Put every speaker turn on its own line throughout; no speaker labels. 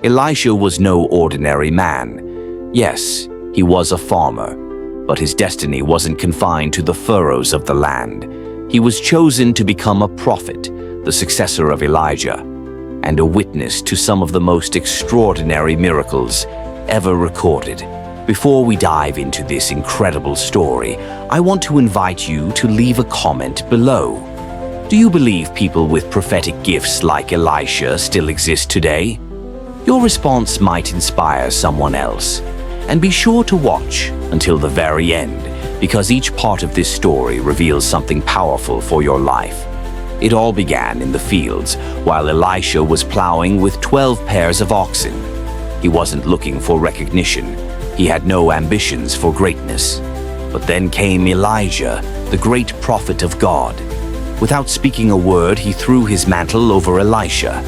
Elisha was no ordinary man. Yes, he was a farmer, but his destiny wasn't confined to the furrows of the land. He was chosen to become a prophet, the successor of Elijah, and a witness to some of the most extraordinary miracles ever recorded. Before we dive into this incredible story, I want to invite you to leave a comment below. Do you believe people with prophetic gifts like Elisha still exist today? Your response might inspire someone else. And be sure to watch until the very end, because each part of this story reveals something powerful for your life. It all began in the fields while Elisha was plowing with 12 pairs of oxen. He wasn't looking for recognition. He had no ambitions for greatness. But then came Elijah, the great prophet of God. Without speaking a word, he threw his mantle over Elisha.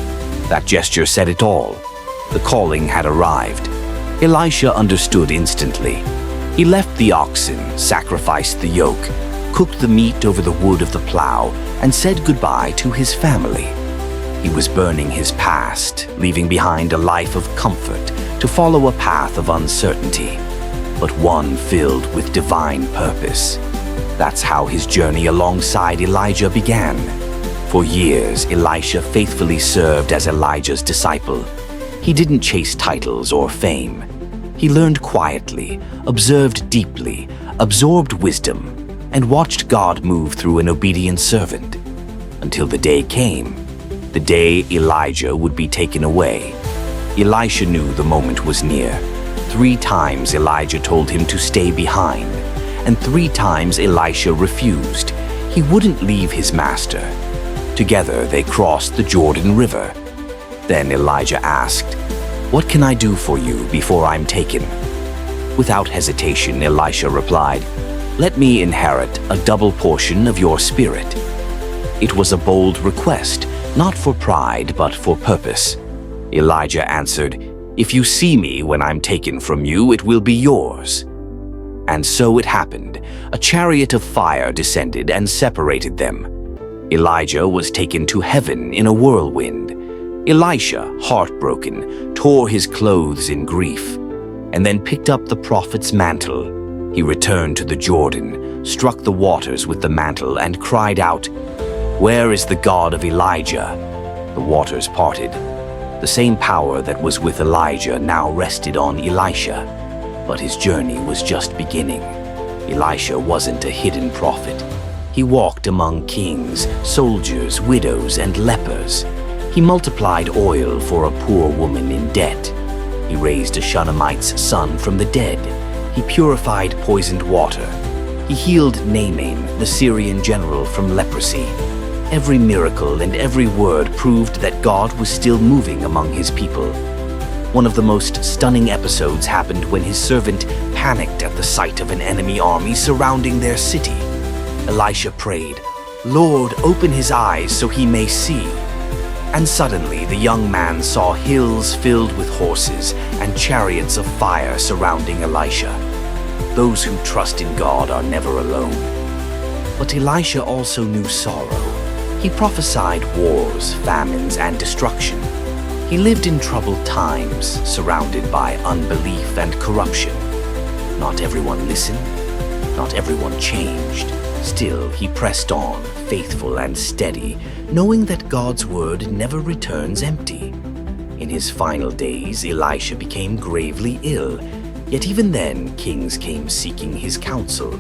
That gesture said it all. The calling had arrived. Elisha understood instantly. He left the oxen, sacrificed the yoke, cooked the meat over the wood of the plow, and said goodbye to his family. He was burning his past, leaving behind a life of comfort to follow a path of uncertainty, but one filled with divine purpose. That's how his journey alongside Elijah began. For years, Elisha faithfully served as Elijah's disciple. He didn't chase titles or fame. He learned quietly, observed deeply, absorbed wisdom, and watched God move through an obedient servant. Until the day came, the day Elijah would be taken away. Elisha knew the moment was near. 3 times Elijah told him to stay behind, and 3 times Elisha refused. He wouldn't leave his master. Together they crossed the Jordan River. Then Elijah asked, "What can I do for you before I'm taken?" Without hesitation, Elisha replied, "Let me inherit a double portion of your spirit." It was a bold request, not for pride, but for purpose. Elijah answered, "If you see me when I'm taken from you, it will be yours." And so it happened. A chariot of fire descended and separated them. Elijah was taken to heaven in a whirlwind. Elisha, heartbroken, tore his clothes in grief, and then picked up the prophet's mantle. He returned to the Jordan, struck the waters with the mantle, and cried out, "Where is the God of Elijah?" The waters parted. The same power that was with Elijah now rested on Elisha. But his journey was just beginning. Elisha wasn't a hidden prophet. He walked among kings, soldiers, widows, and lepers. He multiplied oil for a poor woman in debt. He raised a Shunammite's son from the dead. He purified poisoned water. He healed Naaman, the Syrian general, from leprosy. Every miracle and every word proved that God was still moving among his people. One of the most stunning episodes happened when his servant panicked at the sight of an enemy army surrounding their city. Elisha prayed, "Lord, open his eyes so he may see." And suddenly the young man saw hills filled with horses and chariots of fire surrounding Elisha. Those who trust in God are never alone. But Elisha also knew sorrow. He prophesied wars, famines, and destruction. He lived in troubled times, surrounded by unbelief and corruption. Not everyone listened. Not everyone changed. Still, he pressed on, faithful and steady, knowing that God's word never returns empty. In his final days, Elisha became gravely ill, yet even then, kings came seeking his counsel.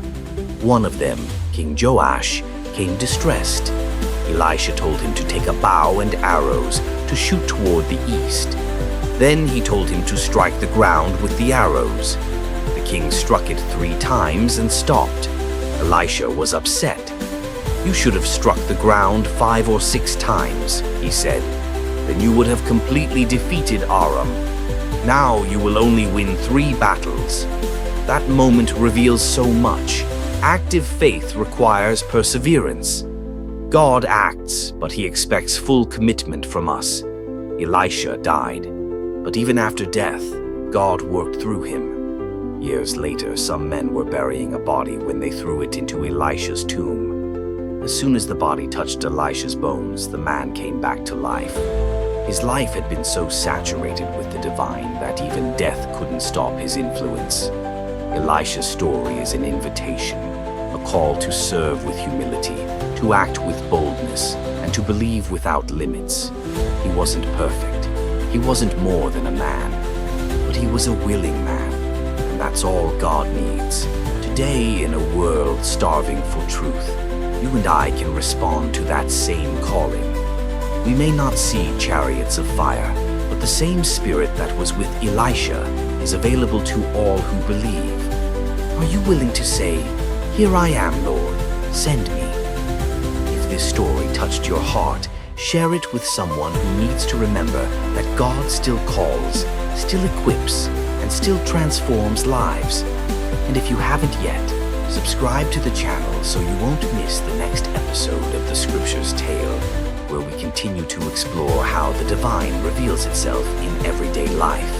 One of them, King Joash, came distressed. Elisha told him to take a bow and arrows to shoot toward the east. Then he told him to strike the ground with the arrows. The king struck it 3 times and stopped. Elisha was upset. "You should have struck the ground 5 or 6 times, he said. "Then you would have completely defeated Aram. Now you will only win 3 battles." That moment reveals so much. Active faith requires perseverance. God acts, but he expects full commitment from us. Elisha died, but even after death, God worked through him. Years later, some men were burying a body when they threw it into Elisha's tomb. As soon as the body touched Elisha's bones, the man came back to life. His life had been so saturated with the divine that even death couldn't stop his influence. Elisha's story is an invitation, a call to serve with humility, to act with boldness, and to believe without limits. He wasn't perfect. He wasn't more than a man, but he was a willing man, and that's all God needs. Today, in a world starving for truth, you and I can respond to that same calling. We may not see chariots of fire, but the same spirit that was with Elisha is available to all who believe. Are you willing to say, "Here I am, Lord, send me"? If this story touched your heart, share it with someone who needs to remember that God still calls, still equips, and still transforms lives. And if you haven't yet, subscribe to the channel so you won't miss the next episode of the Scripture's Tale, where we continue to explore how the divine reveals itself in everyday life.